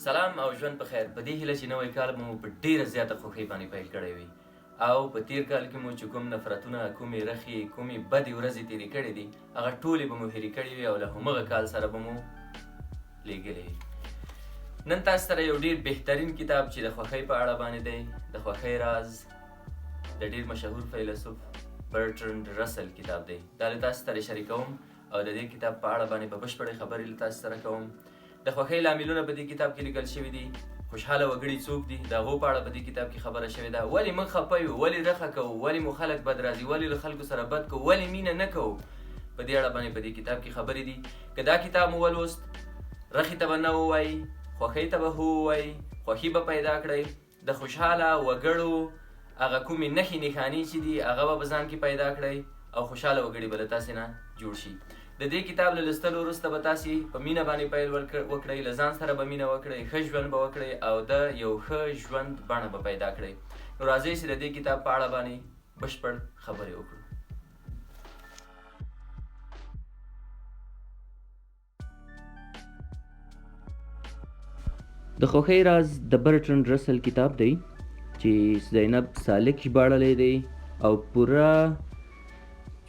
سلام او ژوند په خیر. په دې هیله چې نوی کال به مو په ډېره زیاته خوښۍ باندې پیل کړی وي او په تیر کال کې مو چې کوم نفرتونه، کومې رخې، کومې بدې ورځې تېرې کړې دي هغه ټولې به مو هېرې کړې وي او له همغه کال سره به مو لیږلې وي. نن تاسو سره یو ډېر بهترین کتاب چې د خوښۍ په اړه باندې دی، د خوښۍ راز، د ډېر مشهور فیلسوف برټرند رسل کتاب دی. دا له تاسو سره شریکوم او د دې کتاب په اړه باندې په بشپړې خبرې له تاسو سره کوم. د خوښۍ لاملونه په دې کتاب کې لیکل شوي دي. خوشحاله وګړي څوک دي د هغو په اړه په دې کتاب کې خبره شوې ده. ولې موږ خفه یو، ولې رخه کوو، ولې مو خلک بد راځي، ولې له خلکو سره بد کوو، ولې مینه نه کوو، په دې اړه باندې په دې کتاب کې خبرې دي. که دا کتاب مو ولوست، رخې ته به نه ووایي، خوښۍ ته به هو ووایي، خوښي به پیدا کړئ. د خوشحاله وګړو هغه کومې نښې نښانې چې دي هغه به په ځان کې پیدا کړئ او خوشحاله وګړي به له تاسې نه جوړ شي. د دې کتاب له لوستلو وروسته به تاسې په مینه باندې پیل وکړئ، له ځان سره به مینه وکړئ، ښه ژوند به وکړئ او د یو ښه ژوند بڼه به پیدا کړئ. نو راځئ چې د دې کتاب په اړه باندې بشپړ خبرې وکړو. د خوښۍ راز د برټرند رسل کتاب دی چې زینب سالک ژباړلی دی او پوره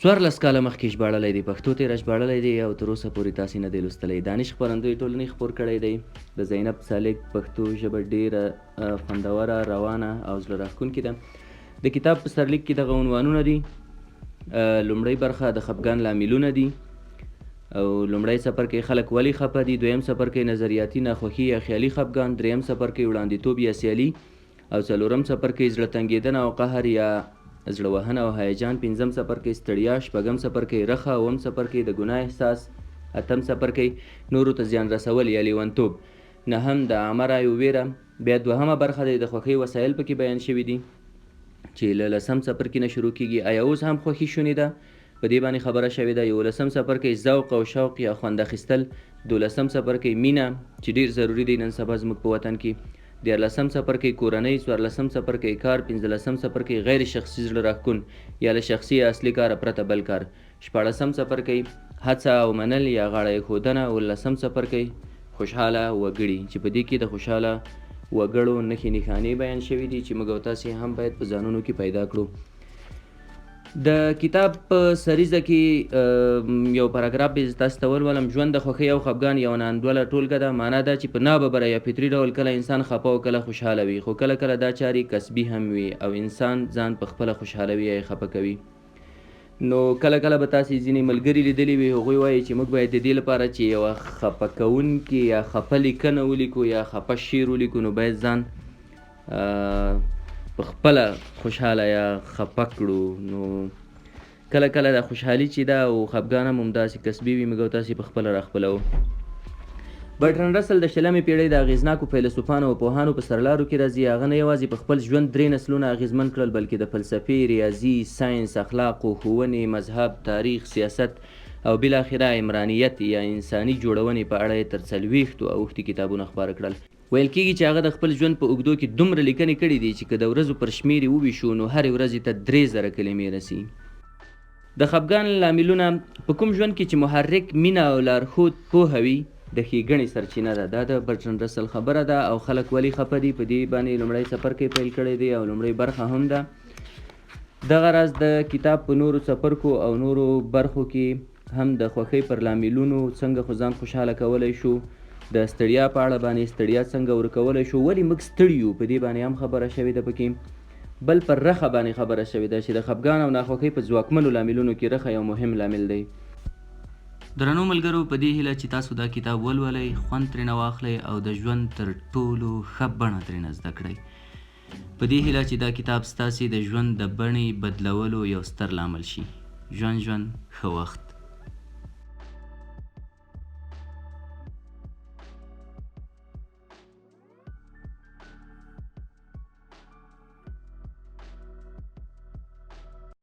14 کاله مخکې ژباړلی دی، پښتو ته یې راژباړلی دی او تر اوسه پورې تاسې نه دی لوستلی. دانش خپرندوی ټولنې خپور کړی دی. د زینب سالک پښتو ژبه ډېره خوندوره، روانه او زړه راښکونکې ده. د کتاب په سرلیک کې دغه عنوانونه دي. لومړۍ برخه د خفګان لاملونه دي او لومړی څپرکی خلک ولې خفه دي، دویم څپرکی نظریاتي ناخوښي یا خیالي خفګان، دریم څپرکی وړاندیتوب یا سیالي او څلورم څپرکی زړه تنګېدنه او قهر یا زړه وهنه او هیجان، پنځم څپرکی ستړیا، شپږم څپرکی رخه، اووم څپرکی د ګناه احساس، اتم څپرکی نورو ته زیان رسول یا لیونتوب، نهم د عامه رایو ویره. بیا دوهمه برخه د خوښۍ وسایل پکې بیان شوي دي چې له لسم څپرکي نه شروع کیږي. آیا اوس هم خوښي شونې ده؟ په دې باندې خبره شوې ده. 11 څپرکی ذوق او شوق یا خوند اخیستل، 12 څپرکی مینه چې ډېر ضروري دی نن سبا زموږ په وطن کې، 14 څپرکی کورنۍ، 14 څپرکی کار، 15 څپرکی غیر شخصي زړه راښکون یا له شخصي یا اصلي کاره پرته بل کار، 14 څپرکی هڅه او منل یا غاړه ایښودنه، 19 څپرکی خوشحاله وګړي چې په دې کې د خوشحاله وګړو نښې نښانې بیان شوي دي چې موږ او تاسې هم باید په ځانونو کې پیدا کړو. د کتاب په سریزه کې یو پاراګراف به تاسو ته ولولم. ژوند د خوښۍ او خفګان یوه ناانډوله ټولګه ده. معنا دا چې په ناببره یا فطري ډول کله انسان خفه او کله خوشحاله وي، خو کله کله دا چارې کسبي هم وي او انسان ځان په خپله خوشحالوي یا خفه کوي. نو کله کله به تاسې ځینې ملګري لیدلي وي، هغوی وایي چې موږ باید د دې لپاره چې یوه خفه کوونکې یا خفه لیکنه ولیکو یا خفه شعر ولیکو نو باید ځان په خپله خوشحاله یا خفه کړو. نو کله کله د خوشحالي چې ده او خفګان هم همداسې کسبي وي، موږ او تاسې په خپله راخپلوو. برټرند رسل د 20مې پیړۍ د اغېزناکو فیلسوفانو او پوهانو په سرلارو کې راځي. هغه نه یوازې په خپل ژوند 3 نسلونه اغېزمن کړل، بلکې د فلسفې، ریاضي، ساینس، اخلاقو، ښوونې، مذهب، تاریخ، سیاست او بالاخره عمرانیت یا انساني جوړونې په اړه یې تر 40 اوښتي کتابونه خپاره کړل. ویل کېږي چې هغه د خپل ژوند په اوږدو کې دومره لیکنې کړي دي چې که د ورځو پر شمېر یې وویشو نو هرې ورځې ته 3000 کلمې رسي. د خفګان لاملونه په کوم ژوند کې چې محرک مینه او لارښود پوهه وي د ښېګڼې سرچینه ده. دا د برټرند رسل خبره ده او خلک ولې خفه دي په دې باندې لومړی څپرکی پیل کړی دی او لومړۍ برخه هم ده. دغه راز د کتاب په نورو څپرکو او نورو برخو کې هم د خوښۍ پر لاملونو، څنګه خو ځان خوشحاله کولی شو، د ستړیا په اړه باندې ستړیا څنګه ورکولی شو، ولې موږ ستړي یو په دې باندې هم خبره شوې ده پکې. بل پر رخه باندې خبره شوې ده چې د خفګان او ناخوښۍ په ځواکمنو لاملونو کې رخه یو مهم لامل دی. درنو ملګرو، په دې هیله چې تاسو دا کتاب ولولئ، خوند ترېنه واخلئ او د ژوند تر ټولو ښه بڼه ترېنه زده کړئ. په دې هیله چې دا کتاب ستاسې د ژوند د بڼې بدلولو یو ستر لامل شي. ژوند ښه وخت.